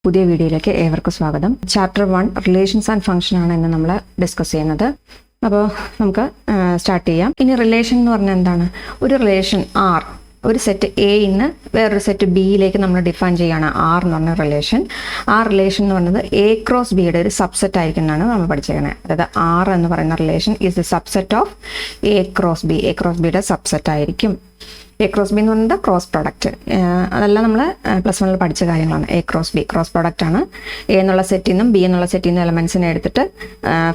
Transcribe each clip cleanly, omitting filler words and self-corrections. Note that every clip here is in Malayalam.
പുതിയ വീഡിയോയിലേക്ക് ഏവർക്കും സ്വാഗതം. ചാപ്റ്റർ 1 റിലേഷൻസ് ആൻഡ് ഫംഗ്ഷൻ ആണ് ഇന്ന് നമ്മൾ ഡിസ്കസ് ചെയ്യുന്നത്. അപ്പോൾ നമുക്ക് സ്റ്റാർട്ട് ചെയ്യാം. ഇനി റിലേഷൻ എന്ന് പറഞ്ഞാൽ എന്താണ്? ഒരു റിലേഷൻ ആർ, ഒരു സെറ്റ് എ ഇന്ന് വേറൊരു സെറ്റ് ബിയിലേക്ക് നമ്മൾ ഡിഫൈൻ ചെയ്യുകയാണ് ആർ എന്ന് പറഞ്ഞ റിലേഷൻ. ആ റിലേഷൻ എന്ന് പറയുന്നത് എ ക്രോസ് ബിയുടെ ഒരു സബ്സെറ്റ് ആയിരിക്കും എന്നാണ് നമ്മൾ പഠിച്ചേക്കുന്നത്. അതായത് ആർ എന്ന് പറയുന്ന relation is the subset of A cross B. A cross ബിയുടെ സബ്സെറ്റ് ആയിരിക്കും. എ ക്രോസ് ബി എന്ന് പറയുന്നത് ക്രോസ് പ്രോഡക്റ്റ്. അതെല്ലാം നമ്മൾ +1 പഠിച്ച കാര്യങ്ങളാണ്. A cross B cross product ആണ്. എ എന്നുള്ള സെറ്റിൽ നിന്നും ബി എന്നുള്ള സെറ്റിൽ നിന്നും എലമെന്റ്സിനെ എടുത്തിട്ട്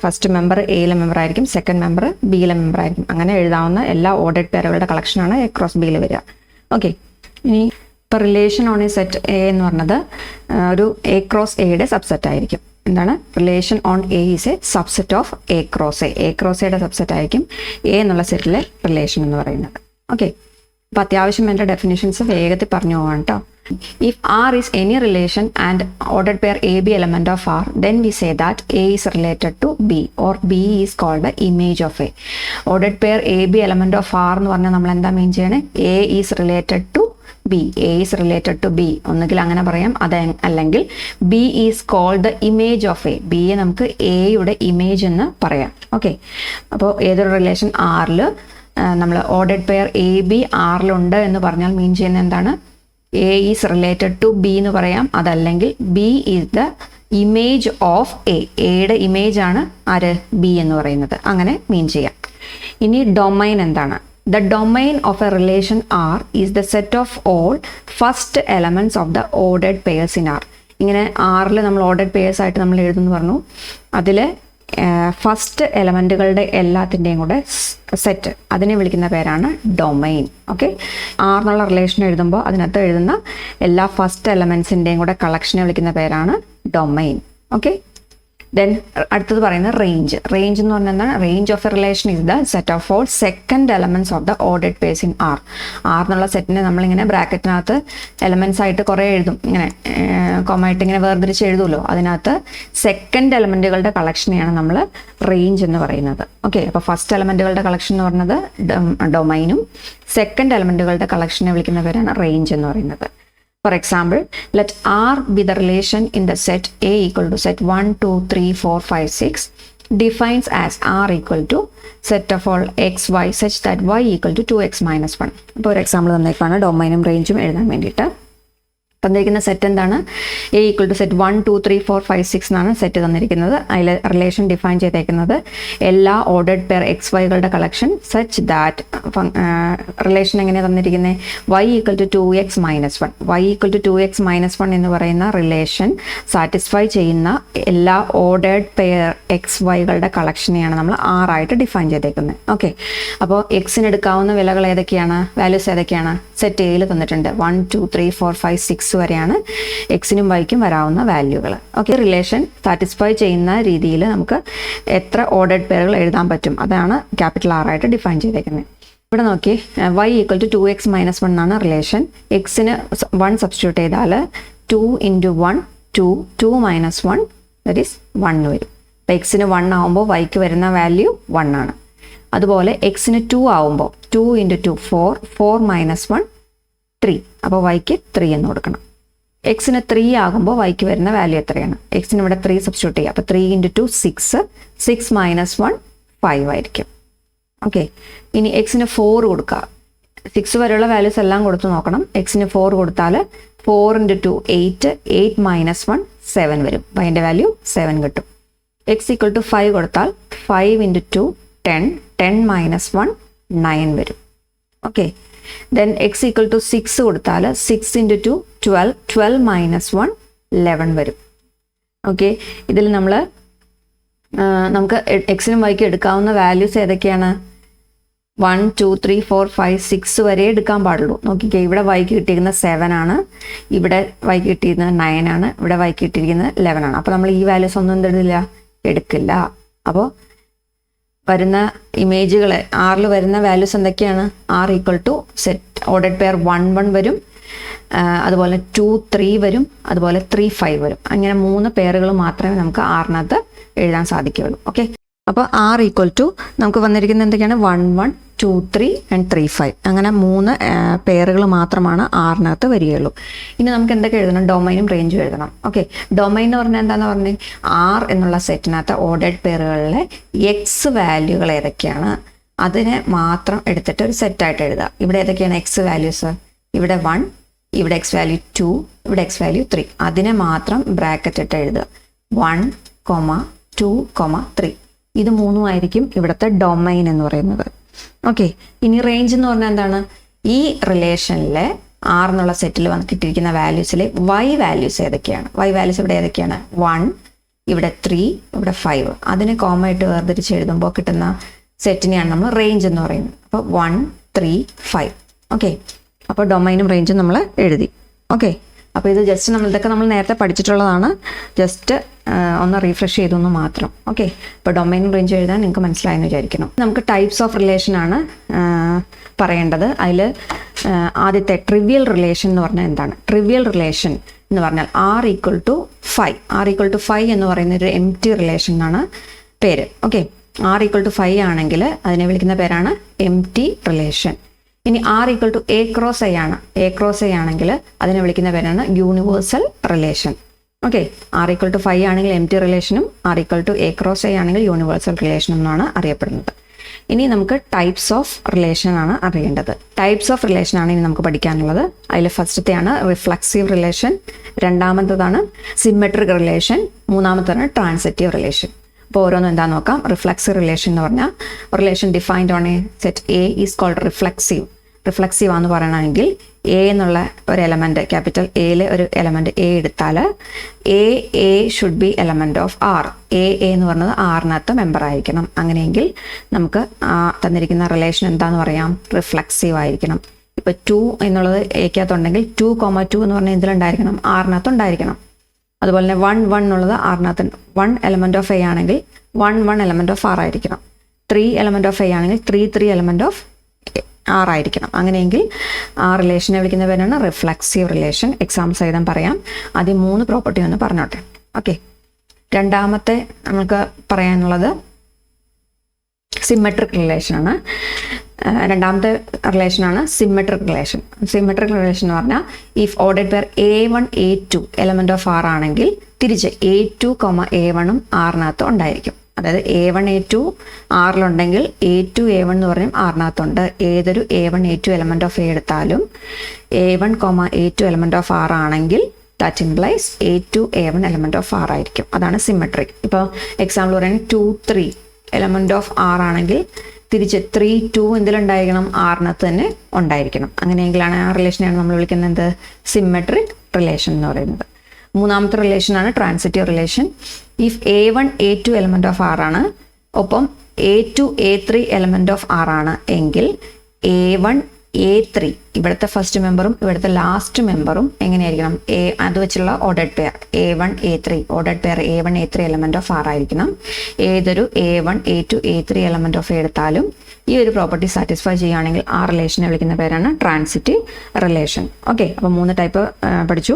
ഫസ്റ്റ് മെമ്പർ എയിലെ മെമ്പർ ആയിരിക്കും, സെക്കൻഡ് മെമ്പർ ബിയിലെ മെമ്പർ ആയിരിക്കും. അങ്ങനെ എഴുതാവുന്ന എല്ലാ ഓർഡേഡ് പേരുകളുടെ കളക്ഷനാണ് എ ക്രോസ് ബിയിൽ വരിക. ഓക്കെ, ഇനി ഇപ്പോൾ relation on a set A എന്ന് പറഞ്ഞത് ഒരു എ ക്രോസ് എയുടെ സബ്സെറ്റ് ആയിരിക്കും. എന്താണ്? Relation on A is A subset of A cross A. A cross എയുടെ സബ്സെറ്റ് ആയിരിക്കും എ എന്നുള്ള സെറ്റിലെ റിലേഷൻ എന്ന് പറയുന്നത്. ഓക്കെ, അപ്പോൾ അത്യാവശ്യം എൻ്റെ ഡെഫിനിഷൻസ് വേഗത്തിൽ പറഞ്ഞു പോകാം കേട്ടോ. If R is any relation and ordered pair AB element of R, then we say that A is related to B or B is called the image of A. Ordered pair AB element of R എന്ന് പറഞ്ഞാൽ നമ്മൾ എന്താ മീൻ ചെയ്യണേ? A is related to B. A is related to B. ഒന്നുകിൽ അങ്ങനെ പറയാം, അത് അല്ലെങ്കിൽ B is called the image of A. B യെ നമുക്ക് എയുടെ ഇമേജ് എന്ന് പറയാം. ഓക്കെ, അപ്പോൾ ഏതൊരു റിലേഷൻ ആറിൽ നമ്മൾ ഓർഡേഡ് പെയർ എ ബി ആറിലുണ്ട് എന്ന് പറഞ്ഞാൽ മീൻ ചെയ്യുന്നത് എന്താണ്? A is related to B എന്ന് പറയാം, അതല്ലെങ്കിൽ B is the image of A. എയുടെ ഇമേജ് ആണ് ആര്? ബി എന്ന് പറയുന്നത്. അങ്ങനെ മീൻ ചെയ്യാം. ഇനി ഡൊമൈൻ എന്താണ്? The domain of a relation R is the set of all first elements of the ordered pairs in R. ഇങ്ങനെ ആറിൽ നമ്മൾ ഓർഡേഡ് പെയർസ് ആയിട്ട് നമ്മൾ എഴുതുന്നു പറഞ്ഞു. അതിൽ ഫസ്റ്റ് എലമെന്റുകളുടെ എല്ലാത്തിൻ്റെയും കൂടെ സെറ്റ്, അതിനെ വിളിക്കുന്ന പേരാണ് ഡൊമൈൻ. ഓക്കെ, ആർ എന്നുള്ള റിലേഷൻ എഴുതുമ്പോൾ അതിനകത്ത് എഴുതുന്ന എല്ലാ ഫസ്റ്റ് എലമെന്റ്സിൻ്റെയും കൂടെ കളക്ഷനെ വിളിക്കുന്ന പേരാണ് ഡൊമൈൻ. ഓക്കെ, ദെൻ അടുത്തത് പറയുന്നത് റേഞ്ച്. റേഞ്ച് എന്ന് പറഞ്ഞാൽ എന്താണ്? Range of a relation is the set of all second elements of the ordered pairs in R. R എന്നുള്ള സെറ്റിനെ നമ്മളിങ്ങനെ ബ്രാക്കറ്റിനകത്ത് എലമെന്റ്സ് ആയിട്ട് കുറേ എഴുതും, ഇങ്ങനെ കോമായിട്ട് ഇങ്ങനെ വേർതിരിച്ച് എഴുതുമല്ലോ. അതിനകത്ത് സെക്കൻഡ് എലമെന്റുകളുടെ കളക്ഷനെയാണ് നമ്മൾ റേഞ്ച് എന്ന് പറയുന്നത്. ഓക്കെ, അപ്പോൾ ഫസ്റ്റ് എലമെന്റുകളുടെ കളക്ഷൻ എന്ന് പറയുന്നത് ഡൊമൈനും സെക്കൻഡ് എലമെന്റുകളുടെ കളക്ഷനെ വിളിക്കുന്ന പേരാണ് റേഞ്ച് എന്ന് പറയുന്നത്. For example, let R be the relation in the set A equal to set 1, 2, 3, 4, 5, 6 defines as R equal to set of all x, y such that y equal to 2x minus 1. ഇപ്പോൾ ഒരു എക്സാമ്പിൾ തന്നേക്കാണ് ഡൊമൈനും റേഞ്ചും എഴുതാൻ വേണ്ടിയിട്ട്. തന്നിരിക്കുന്ന സെറ്റ് എന്താണ്? എ ഈക്വൽ ടു സെറ്റ് 1, 2, 3, 4, 5, 6 എന്നാണ് സെറ്റ് തന്നിരിക്കുന്നത്. അതിൽ റിലേഷൻ ഡിഫൈൻ ചെയ്തേക്കുന്നത് എല്ലാ ഓർഡേഡ് പെയർ എക്സ് വൈകളുടെ കളക്ഷൻ സച്ച് ദാറ്റ് റിലേഷൻ എങ്ങനെയാണ് തന്നിരിക്കുന്നത്? y equal to 2x minus 1. y equal to 2x minus 1 എന്ന് പറയുന്ന റിലേഷൻ സാറ്റിസ്ഫൈ ചെയ്യുന്ന എല്ലാ ഓർഡേഡ് പെയർ എക്സ് വൈകളുടെ കളക്ഷനെയാണ് നമ്മൾ ആറായിട്ട് ഡിഫൈൻ ചെയ്തേക്കുന്നത്. ഓക്കെ, അപ്പോൾ എക്സിന് എടുക്കാവുന്ന വിലകൾ ഏതൊക്കെയാണ്? വാല്യൂസ് ഏതൊക്കെയാണ്? സെറ്റ് എയിൽ തന്നിട്ടുണ്ട് 1, 2, 3, 4, 5, 6 വരെയാണ് എക്സിനും വൈക്കും വരാവുന്ന വാല്യൂകൾ. ഓക്കെ, റിലേഷൻ സാറ്റിസ്ഫൈ ചെയ്യുന്ന രീതിയിൽ നമുക്ക് എത്ര ഓർഡേഡ് പേരുകൾ എഴുതാൻ പറ്റും, അതാണ് ക്യാപിറ്റൽ ആർ ആയിട്ട് ഡിഫൈൻ ചെയ്തേക്കുന്നത്. ഇവിടെ നോക്കി, y equal to 2x minus 1 എന്നാണ് റിലേഷൻ. എക്സിന് 1 സബ്സ്റ്റിറ്റ്യൂട്ട് ചെയ്താൽ 2 × 1 2 മൈനസ് 1 ദറ്റ് ഈസ് 1 വരും. അപ്പോൾ എക്സിന് 1 ആവുമ്പോൾ വൈക്ക് വരുന്ന വാല്യൂ 1 ആണ്. അതുപോലെ എക്സിന് 2 ആവുമ്പോൾ 2 × 2 4 മൈനസ് 1 3. അപ്പോൾ വൈക്ക് 3 എന്ന് കൊടുക്കണം. എക്സിന് 3 ആകുമ്പോൾ വൈക്ക് വരുന്ന വാല്യൂ എത്രയാണ്? എക്സിന് ഇവിടെ 3 സബ്സ്റ്റിറ്റ്യൂട്ട് ചെയ്യുക. അപ്പോൾ 3 × 2 6 മൈനസ് 1 5 ആയിരിക്കും. ഓക്കെ, ഇനി എക്സിന് 4 കൊടുക്കുക. 6 വരെയുള്ള വാല്യൂസ് എല്ലാം കൊടുത്ത് നോക്കണം. എക്സിന് 4 കൊടുത്താൽ 4 × 2 8 മൈനസ് 1 7 വരും. അപ്പോൾ അതിൻ്റെ വാല്യൂ 7 കിട്ടും. എക്സ് ഈക്വൽ ടു 5 കൊടുത്താൽ 5 × 2 10 മൈനസ് 1 9 വരും. Okay, then X equal to 6 കൊടുത്താൽ 6 × 2 12 മൈനസ് 1 11 വരും. ഓക്കെ, ഇതിൽ നമുക്ക് എക്സിനും വൈക്കും എടുക്കാവുന്ന വാല്യൂസ് ഏതൊക്കെയാണ്? 1, 2, 3, 4, 5, 6 വരെ എടുക്കാൻ പാടുള്ളൂ. നോക്കിക്കേ, ഇവിടെ വൈക്ക് കിട്ടിയിരിക്കുന്നത് 7 ആണ്, ഇവിടെ വൈക്ക് കിട്ടിയിരിക്കുന്നത് 9 ആണ്, ഇവിടെ വൈക്ക് കിട്ടിയിരിക്കുന്നത് 11 ആണ്. അപ്പോൾ നമ്മൾ ഈ വാല്യൂസ് ഒന്നും എന്തെടുക്കില്ല, എടുക്കില്ല. അപ്പോൾ വരുന്ന ഇമേജുകൾ ആറിൽ വരുന്ന വാല്യൂസ് എന്തൊക്കെയാണ്? R equal to set ordered pair 1, 1 വരും, അതുപോലെ 2, 3 വരും, അതുപോലെ 3, 5 വരും. അങ്ങനെ 3 പേരുകൾ മാത്രമേ നമുക്ക് ആറിനകത്ത് എഴുതാൻ സാധിക്കുകയുള്ളൂ. ഓക്കെ, അപ്പോൾ ആർ ഈക്വൽ ടു നമുക്ക് വന്നിരിക്കുന്നത് എന്തൊക്കെയാണ് 1 1 2 3 ആൻഡ് 3 5 അങ്ങനെ 3 പെയറുകൾ മാത്രമാണ് ആറിനകത്ത് വരികയുള്ളൂ. ഇനി നമുക്ക് എന്തൊക്കെ എഴുതണം? ഡൊമൈനും റേഞ്ചും എഴുതണം. ഓക്കെ, ഡൊമൈൻ എന്ന് പറഞ്ഞാൽ എന്താന്ന് പറഞ്ഞാൽ ആർ എന്നുള്ള സെറ്റിനകത്ത് ഓർഡേഡ് പെയറുകളിലെ എക്സ് വാല്യൂകൾ ഏതൊക്കെയാണ് അതിനെ മാത്രം എടുത്തിട്ട് ഒരു സെറ്റായിട്ട് എഴുതുക. ഇവിടെ ഏതൊക്കെയാണ് എക്സ് വാല്യൂസ്? ഇവിടെ 1, ഇവിടെ എക്സ് വാല്യൂ 2, ഇവിടെ എക്സ് വാല്യൂ 3. അതിനെ മാത്രം ബ്രാക്കറ്റ് ഇട്ട് എഴുതുക. 1, 2, 3. ഇത് മൂന്നും ആയിരിക്കും ഇവിടുത്തെ ഡൊമൈൻ എന്ന് പറയുന്നത്. ഓക്കെ, ഇനി റേഞ്ച് എന്ന് പറഞ്ഞാൽ എന്താണ്? ഈ റിലേഷനിലെ ആർ എന്നുള്ള സെറ്റിൽ കിട്ടിയിരിക്കുന്ന വാല്യൂസിലെ വൈ വാല്യൂസ് ഏതൊക്കെയാണ്? വൈ വാല്യൂസ് ഇവിടെ ഏതൊക്കെയാണ്? 1, ഇവിടെ 3, ഇവിടെ 5. അതിനെ കോമ ആയിട്ട് വേർതിരിച്ച് എഴുതുമ്പോൾ കിട്ടുന്ന സെറ്റിനെയാണ് നമ്മൾ റേഞ്ച് എന്ന് പറയുന്നത്. അപ്പോൾ 1, 3, 5. ഓക്കെ, അപ്പോൾ ഡൊമൈനും റേഞ്ചും നമ്മൾ എഴുതി. ഓക്കെ, അപ്പോൾ ഇത് ജസ്റ്റ് ഇതൊക്കെ നമ്മൾ നേരത്തെ പഠിച്ചിട്ടുള്ളതാണ്. ജസ്റ്റ് ഒന്ന് റീഫ്രഷ് ചെയ്തൊന്ന് മാത്രം. ഓക്കെ, ഇപ്പോൾ ഡൊമൈനും റേഞ്ചും എഴുതാൻ നിങ്ങൾക്ക് മനസ്സിലായെന്ന് വിചാരിക്കണം. നമുക്ക് ടൈപ്സ് ഓഫ് റിലേഷനാണ് പറയേണ്ടത്. അതിൽ ആദ്യത്തെ ട്രിവിയൽ റിലേഷൻ എന്ന് പറഞ്ഞാൽ എന്താണ്? ട്രിവിയൽ റിലേഷൻ എന്ന് പറഞ്ഞാൽ R equal to 5. R equal to 5 എന്ന് പറയുന്ന ഒരു എംപ്റ്റി റിലേഷൻ എന്നാണ് പേര്. ഓക്കെ, ആർ ഈക്വൽ ടു 5 ആണെങ്കിൽ അതിനെ വിളിക്കുന്ന പേരാണ് എംപ്റ്റി റിലേഷൻ. ഇനി R equal to A cross I ആണ്. എ ക്രോസ് ഐ ആണെങ്കിൽ അതിനെ വിളിക്കുന്ന പേരാണ് universal relation. Okay, R equal to 5 ആണെങ്കിൽ എംപ്റ്റി റിലേഷനും R equal to A cross I ആണെങ്കിൽ യൂണിവേഴ്സൽ റിലേഷനും എന്നാണ് അറിയപ്പെടുന്നത്. ഇനി നമുക്ക് ടൈപ്സ് ഓഫ് റിലേഷൻ ആണ് അറിയേണ്ടത്. ടൈപ്സ് ഓഫ് റിലേഷൻ ആണ് ഇനി നമുക്ക് പഠിക്കാനുള്ളത്. അതിൽ ഫസ്റ്റത്തെയാണ് റിഫ്ലക്സീവ് റിലേഷൻ, രണ്ടാമത്തതാണ് സിമെട്രിക് റിലേഷൻ, മൂന്നാമത്താണ് ട്രാൻസിറ്റീവ് റിലേഷൻ. അപ്പോൾ ഓരോന്നും എന്താ നോക്കാം. റിഫ്ലക്സീവ് റിലേഷൻ എന്ന് പറഞ്ഞാൽ relation defined on a set A is called reflexive. Reflexive ആണെന്ന് പറയണമെങ്കിൽ എ എന്നുള്ള ഒരു എലമെന്റ്, ക്യാപിറ്റൽ എയിലെ ഒരു എലമെന്റ് എ എടുത്താൽ a should be element of R. A എന്ന് പറയുന്നത് ആറിനകത്ത് മെമ്പർ ആയിരിക്കണം. അങ്ങനെയെങ്കിൽ നമുക്ക് തന്നിരിക്കുന്ന റിലേഷൻ എന്താന്ന് പറയാം? റിഫ്ലക്സീവ് ആയിരിക്കണം. ഇപ്പൊ 2 എന്നുള്ളത് എക്കകത്തുണ്ടെങ്കിൽ 2,2 എന്ന് പറഞ്ഞാൽ എന്തിലുണ്ടായിരിക്കണം? ആറിനകത്ത് ഉണ്ടായിരിക്കണം. അതുപോലെ തന്നെ 1 1 എന്നുള്ളത് ആറിനകത്ത് 1 എലമെന്റ് ഓഫ് എ ആണെങ്കിൽ 1 1 എലമെന്റ് ഓഫ് ആർ ആയിരിക്കണം. 3 എലമെന്റ് ഓഫ് എ ആണെങ്കിൽ 3 3 എലമെന്റ് ഓഫ് ആർ ആയിരിക്കണം. അങ്ങനെയെങ്കിൽ ആ റിലേഷനെ വിളിക്കുന്ന പേരാണ് റിഫ്ലക്സീവ് റിലേഷൻ. എക്സാമ്പിൾ സഹിതം പറയാം. ആദ്യം 3 പ്രോപ്പർട്ടി ഒന്ന് പറഞ്ഞോട്ടെ. ഓക്കെ, രണ്ടാമത്തെ നമുക്ക് പറയാനുള്ളത് സിമെട്രിക് റിലേഷനാണ്. രണ്ടാമത്തെ റിലേഷനാണ് സിമെട്രിക് റിലേഷൻ. സിമെട്രിക് റിലേഷൻ എന്ന് പറഞ്ഞാൽ if ordered pair A1 A2 element of R ആണെങ്കിൽ തിരിച്ച് A2, A1 ആറിനകത്ത് ഉണ്ടായിരിക്കും. അതായത് A1 A2 ആറിലുണ്ടെങ്കിൽ A2 A1 എന്ന് പറഞ്ഞാൽ ആറിനകത്തുണ്ട്. ഏതൊരു A1 A2 element of A എടുത്താലും A1, A2 element of R ആണെങ്കിൽ that implies A2 A1 element of R ആയിരിക്കും. അതാണ് സിമെട്രിക്. ഇപ്പോൾ എക്സാമ്പിൾ പറയുകയാണെങ്കിൽ 2 3 എലമെന്റ് ഓഫ് ആർ ആണെങ്കിൽ തിരിച്ച് 3 2 എന്തിലുണ്ടായിരിക്കണം? ആറിനകത്ത് തന്നെ ഉണ്ടായിരിക്കണം. അങ്ങനെയെങ്കിലാണ് ആ റിലേഷനെയാണ് നമ്മൾ വിളിക്കുന്നത് സിമെട്രിക് റിലേഷൻ എന്ന് പറയുന്നത്. മൂന്നാമത്തെ റിലേഷനാണ് transitive relation. If A1 A2 element of R ആണ്, ഒപ്പം A2 A3 element of R ആണ് എങ്കിൽ A1 A3 ഇവിടുത്തെ ഫസ്റ്റ് മെമ്പറും ഇവിടുത്തെ ലാസ്റ്റ് മെമ്പറും എങ്ങനെയായിരിക്കണം? അത് വെച്ചുള്ള ordered pair A1 A3 ordered pair A1 A3 element of R ആയിരിക്കണം. ഏതൊരു A1 A2 A3 element of എടുത്താലും ഈ ഒരു പ്രോപ്പർട്ടി സാറ്റിസ്ഫൈ ചെയ്യുകയാണെങ്കിൽ ആ റിലേഷനെ വിളിക്കുന്ന പേരാണ് ട്രാൻസിറ്റീവ് റിലേഷൻ. ഓക്കെ, അപ്പോൾ 3 ടൈപ്പ് പഠിച്ചു.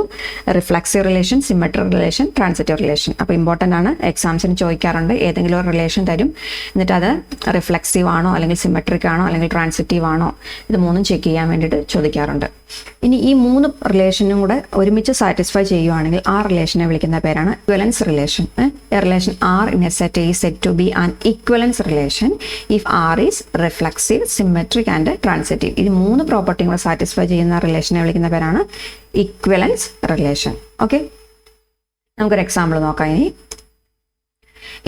Reflexive relation, symmetric relation, transitive relation. അപ്പോൾ ഇമ്പോർട്ടൻ്റ് ആണ്. എക്സാംസിന് ചോദിക്കാറുണ്ട്. ഏതെങ്കിലും ഒരു റിലേഷൻ തരും, എന്നിട്ട് അത് റിഫ്ലക്സീവ് ആണോ അല്ലെങ്കിൽ സിമെട്രിക് ആണോ അല്ലെങ്കിൽ ട്രാൻസിറ്റീവ് ആണോ, ഇത് മൂന്നും ചെക്ക് ചെയ്യാൻ വേണ്ടിയിട്ട് ചോദിക്കാറുണ്ട്. ഇനി ഈ 3 റിലേഷനും കൂടെ ഒരുമിച്ച് സാറ്റിസ്ഫൈ ചെയ്യുവാണെങ്കിൽ ആ റിലേഷനെ വിളിക്കുന്ന പേരാണ് equivalence relation. A relation R in a set is said to be an equivalence relation if R is reflexive, symmetric and transitive. ഈ 3 പ്രോപ്പർട്ടിയും കൂടെ സാറ്റിസ്ഫൈ ചെയ്യുന്ന റിലേഷനെ വിളിക്കുന്ന പേരാണ് ഇക്വലൻസ് റിലേഷൻ. ഓക്കെ, നമുക്കൊരു എക്സാമ്പിൾ നോക്കാം. ഇനി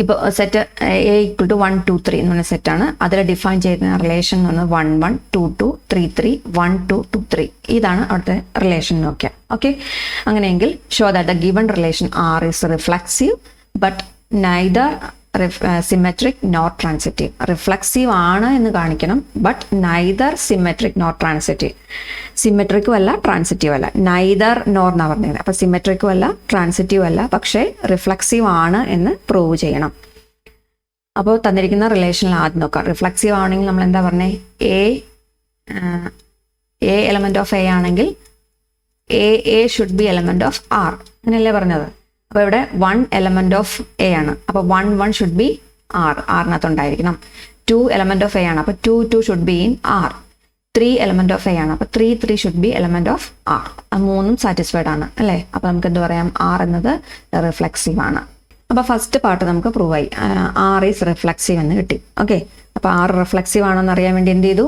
ഇപ്പോൾ സെറ്റ് A = 1 2 3 എന്ന് പറഞ്ഞ സെറ്റാണ്. അതിൽ ഡിഫൈൻ ചെയ്യുന്ന റിലേഷൻ എന്ന് പറഞ്ഞാൽ 1 1 2 2 3 3 1 2 2 3. ഇതാണ് അവിടുത്തെ റിലേഷൻ നോക്കിയാൽ. ഓക്കെ, അങ്ങനെയെങ്കിൽ show that the given relation R is reflexive but neither symmetric nor transitive. Reflexive ആണ് എന്ന് കാണിക്കണം, but neither symmetric nor transitive. സിമെട്രിക്കും അല്ല ട്രാൻസിറ്റീവ് അല്ല, നൈദർ നോർ എന്നാണ് പറഞ്ഞത്. അപ്പോൾ സിമെട്രിക്കും അല്ല ട്രാൻസിറ്റീവ് അല്ല, പക്ഷേ റിഫ്ലക്സീവ് ആണ് എന്ന് പ്രൂവ് ചെയ്യണം. അപ്പോൾ തന്നിരിക്കുന്ന റിലേഷനിൽ ആദ്യം നോക്കാം. റിഫ്ലക്സീവ് ആണെങ്കിൽ നമ്മൾ എന്താ പറഞ്ഞേ? എ എലമെന്റ് ഓഫ് എ ആണെങ്കിൽ a should be element of R, അങ്ങനെയല്ലേ പറഞ്ഞത്? അപ്പോൾ ഇവിടെ 1 എലമെന്റ് ഓഫ് എ ആണ്. അപ്പോൾ 1 1 ഷുഡ് ബി ആറിനകത്ത് ഉണ്ടായിരിക്കണം. 2 എലമെന്റ് ഓഫ് എ ആണ്, അപ്പോൾ 2 should be in R. 3 element of A ആണ്, അപ്പോൾ 3 should be element of R. അത് മൂന്നും സാറ്റിസ്ഫൈഡ് ആണ് അല്ലേ. അപ്പോൾ നമുക്ക് എന്ത് പറയാം, ആർ എന്നത് റിഫ്ലെക്സീവ് ആണ്. അപ്പോൾ ഫസ്റ്റ് പാർട്ട് നമുക്ക് പ്രൂവ് ആയി, ആർ ഈസ് റിഫ്ലെക്സീവ് എന്ന് കിട്ടി. ഓക്കെ, അപ്പോൾ ആർ റിഫ്ലെക്സീവ് ആണെന്ന് അറിയാൻ വേണ്ടി എന്ത് ചെയ്തു,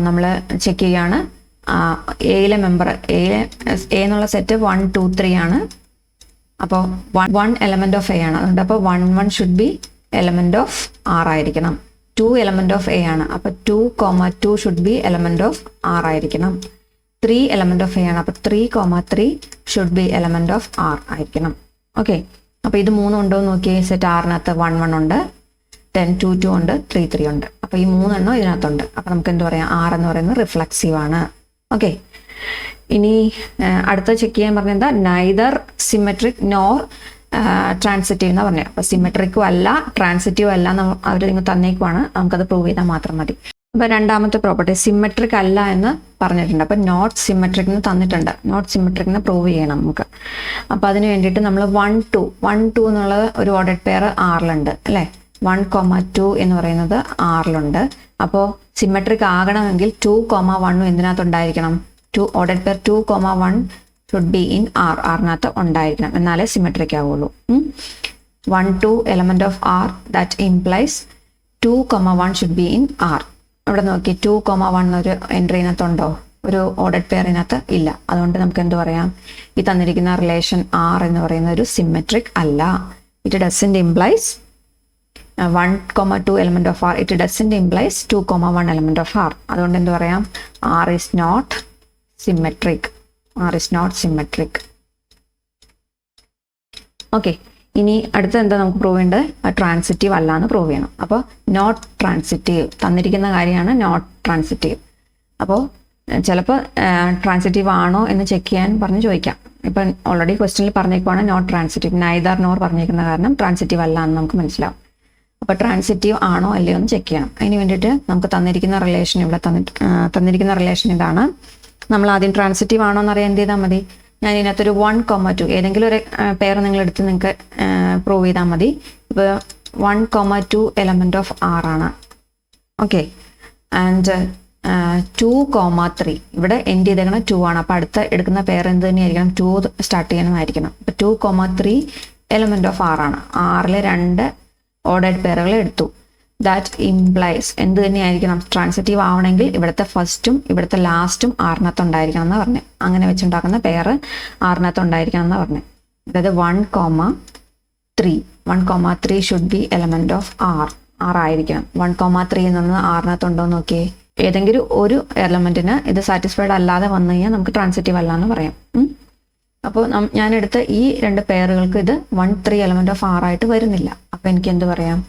നമ്മൾ ചെക്ക് ചെയ്യുകയാണ്. എയിലെ മെമ്പർ എ എന്നുള്ള സെറ്റ് 1 2 3 ആണ്. അപ്പോൾ 1 എലമെന്റ് ഓഫ് എ ആണ്, അതുകൊണ്ട് അപ്പോൾ 1 should be element of R ആയിരിക്കണം. 2 എലമെന്റ് ഓഫ് എ ആണ്, അപ്പോൾ 2 should be element of R ആയിരിക്കണം. 3 എലമെന്റ് ഓഫ് എ ആണ്, അപ്പോൾ 3 should be element of R ആയിരിക്കണം. ഓക്കെ, അപ്പോൾ ഇത് മൂന്നും ഉണ്ടോ എന്ന് നോക്കിയേ. സെറ്റ് ആറിനകത്ത് 1 ഉണ്ട്, 2 ഉണ്ട്, 3 ഉണ്ട്. അപ്പോൾ ഈ 3 എണ്ണം ഇതിനകത്തുണ്ട്. അപ്പോൾ നമുക്ക് എന്ത് പറയാം, ആർ എന്ന് പറയുന്നത് റിഫ്ലെക്സീവ് ആണ്. ഓക്കെ, ഇനി അടുത്ത ചെക്ക് ചെയ്യാൻ പറഞ്ഞത് എന്താ, നൈദർ സിമെട്രിക് നോർ ട്രാൻസിറ്റീവ് എന്നാ പറഞ്ഞത്. അപ്പോൾ സിമെട്രിക്കും അല്ല ട്രാൻസിറ്റീവ് അല്ല അവർ നിങ്ങൾ തന്നേക്കുവാണ്, നമുക്കത് പ്രൂവ് ചെയ്താൽ മാത്രം മതി. അപ്പോൾ രണ്ടാമത്തെ പ്രോപ്പർട്ടി സിമെട്രിക് അല്ല എന്ന് പറഞ്ഞിട്ടുണ്ട്. അപ്പോൾ നോട്ട് സിമെട്രിക് എന്ന് തന്നിട്ടുണ്ട്, നോട്ട് സിമെട്രിക് എന്ന് പ്രൂവ് ചെയ്യണം നമുക്ക്. അപ്പോൾ അതിന് വേണ്ടിയിട്ട് നമ്മൾ 1 2 എന്നുള്ള ഒരു ഓർഡർഡ് പെയർ ആറിലുണ്ട് അല്ലേ. 1 2 എന്ന് പറയുന്നത് ആറിലുണ്ട്. അപ്പോൾ സിമെട്രിക് ആകണമെങ്കിൽ 2 1 എന്തിനകത്ത് ഉണ്ടായിരിക്കണം, ordered pair 2 1 should be in R, ആറിനകത്ത് ഉണ്ടായിരിക്കണം, എന്നാലേ സിമെട്രിക് ആവുള്ളൂ. 1 2 element of R, that implies 2 1 should be in R. ഇവിടെ നോക്കി 2 1 ഒരു എൻട്രിനകത്തുണ്ടോ, ഒരു ഓർഡർഡ് പെയറിനകത്ത് ഇല്ല. അതുകൊണ്ട് നമുക്ക് എന്ത് പറയാം, ഈ തന്നിരിക്കുന്ന റിലേഷൻ ആർ എന്ന് പറയുന്ന ഒരു സിമെട്രിക് അല്ല. It doesn't implies 1 2 element of R, it doesn't implies 2 1 element of R. അതുകൊണ്ട് എന്ത് പറയാം, R is not symmetric. R is not symmetric. Okay, ഇനി അടുത്ത എന്താ നമുക്ക് പ്രൂവ് ചെയ്യേണ്ടത്, ട്രാൻസിറ്റീവ് അല്ല എന്ന് പ്രൂവ് ചെയ്യണം. അപ്പോൾ നോട്ട് ട്രാൻസിറ്റീവ് തന്നിരിക്കുന്ന കാര്യമാണ്, നോട്ട് ട്രാൻസിറ്റീവ്. അപ്പോൾ ചിലപ്പോൾ ട്രാൻസിറ്റീവ് ആണോ എന്ന് ചെക്ക് ചെയ്യാൻ പറഞ്ഞ് ചോദിക്കാം. ഇപ്പം ഓൾറെഡി ക്വസ്റ്റ്യനിൽ പറഞ്ഞേക്കുവാണ് നോട്ട് ട്രാൻസിറ്റീവ്, നൈദർ നോർ പറഞ്ഞേക്കുന്ന കാരണം ട്രാൻസിറ്റീവ് അല്ല എന്ന് നമുക്ക് മനസ്സിലാവും. അപ്പോൾ ട്രാൻസിറ്റീവ് ആണോ അല്ലയോ എന്ന് ചെക്ക് ചെയ്യണം. അതിന് വേണ്ടിയിട്ട് നമുക്ക് തന്നിരിക്കുന്ന റിലേഷൻ ഇവിടെ തന്നിരിക്കുന്ന റിലേഷൻ ഇതാണ്. നമ്മൾ ആദ്യം ട്രാൻസിറ്റീവ് ആണോ എന്ന് അറിയാൻ എന്ത് ചെയ്താൽ മതി, ഞാൻ ഇതിനകത്തൊരു 1 2 ഏതെങ്കിലും ഒരു പെയർ നിങ്ങൾ എടുത്ത് നിങ്ങൾക്ക് പ്രൂവ് ചെയ്താൽ മതി. ഇപ്പോൾ 1 2 എലമെന്റ് ഓഫ് ആർ ആണ്. ഓക്കെ, ആൻഡ് 2 3 ഇവിടെ എൻഡ് ചെയ്തേക്കണം 2 ആണ്. അപ്പോൾ അടുത്ത എടുക്കുന്ന പെയർ എന്ത് തന്നെയായിരിക്കണം, 2 സ്റ്റാർട്ട് ചെയ്യണമായിരിക്കണം. അപ്പോൾ 2 3 എലമെന്റ് ഓഫ് ആർ ആണ്. ആറിലെ 2 ഓർഡേഡ് പെയറുകൾ എടുത്തു. ദാറ്റ് ഇംപ്ലൈസ് എന്ത് തന്നെയായിരിക്കണം, ട്രാൻസിറ്റീവ് ആവണമെങ്കിൽ ഇവിടുത്തെ ഫസ്റ്റും ഇവിടുത്തെ ലാസ്റ്റും ആറിനകത്ത് ഉണ്ടായിരിക്കണം എന്ന് പറഞ്ഞു. അങ്ങനെ വെച്ചുണ്ടാക്കുന്ന പെയർ ആറിനകത്ത് ഉണ്ടായിരിക്കണം എന്ന് പറഞ്ഞു. അതായത് 1 3 should be element of R ആയിരിക്കണം. 1 3 എന്നത് ആറിനകത്ത് ഉണ്ടോ എന്ന് നോക്കിയേ. ഏതെങ്കിലും ഒരു എലമെന്റിന് ഇത് സാറ്റിസ്ഫൈഡ് അല്ലാതെ വന്നു കഴിഞ്ഞാൽ നമുക്ക് ട്രാൻസിറ്റീവ് അല്ല എന്ന് പറയാം. അപ്പോൾ ഞാനെടുത്ത ഈ 2 പെയറുകൾക്ക് ഇത് 1 3 എലമെന്റ് ഓഫ് ആർ ആയിട്ട് വരുന്നില്ല. അപ്പോൾ എനിക്ക് എന്ത് പറയാം,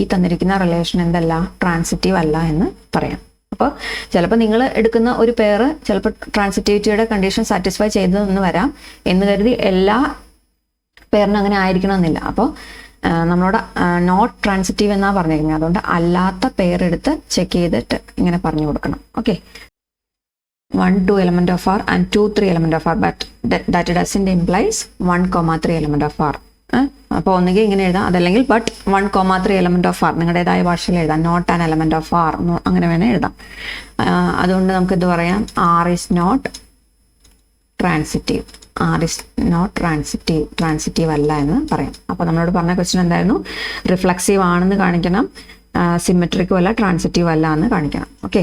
ഈ തന്നിരിക്കുന്ന റിലേഷൻ എന്തല്ല, ട്രാൻസിറ്റീവ് അല്ല എന്ന് പറയാം. അപ്പോൾ ചിലപ്പോൾ നിങ്ങൾ എടുക്കുന്ന ഒരു പെയർ ചിലപ്പോൾ ട്രാൻസിറ്റിവിറ്റിയുടെ കണ്ടീഷൻ സാറ്റിസ്ഫൈ ചെയ്തതെന്ന് വരാം. എന്ന് കരുതി എല്ലാ പെയറിനും അങ്ങനെ ആയിരിക്കണമെന്നില്ല. അപ്പോൾ നമ്മളോട് നോട്ട് ട്രാൻസിറ്റീവ് എന്നാണ് പറഞ്ഞിരിക്കുന്നത്. അതുകൊണ്ട് അല്ലാത്ത പെയർ എടുത്ത് ചെക്ക് ചെയ്തിട്ട് ഇങ്ങനെ പറഞ്ഞു കൊടുക്കണം. Okay, 1 2 element of R and 2 3 element of R, but that doesn't implies 1 3 element of R. അപ്പോൾ ഒന്നുകിൽ ഇങ്ങനെ എഴുതാം, അതല്ലെങ്കിൽ ബട്ട് 1 3 element of R നിങ്ങളുടേതായ ഭാഷയിൽ എഴുതാം. Not an element of R അങ്ങനെ വേണേൽ എഴുതാം. അതുകൊണ്ട് നമുക്ക് ഇത് പറയാം, R is not transitive. R is not transitive അല്ല എന്ന് പറയാം. അപ്പോൾ നമ്മളോട് പറഞ്ഞ ക്വസ്റ്റ്യൻ എന്തായിരുന്നു, റിഫ്ലെക്സീവ് ആണെന്ന് കാണിക്കണം, സിമെട്രിക്കും അല്ല ട്രാൻസിറ്റീവ് അല്ല എന്ന് കാണിക്കണം. ഓക്കെ.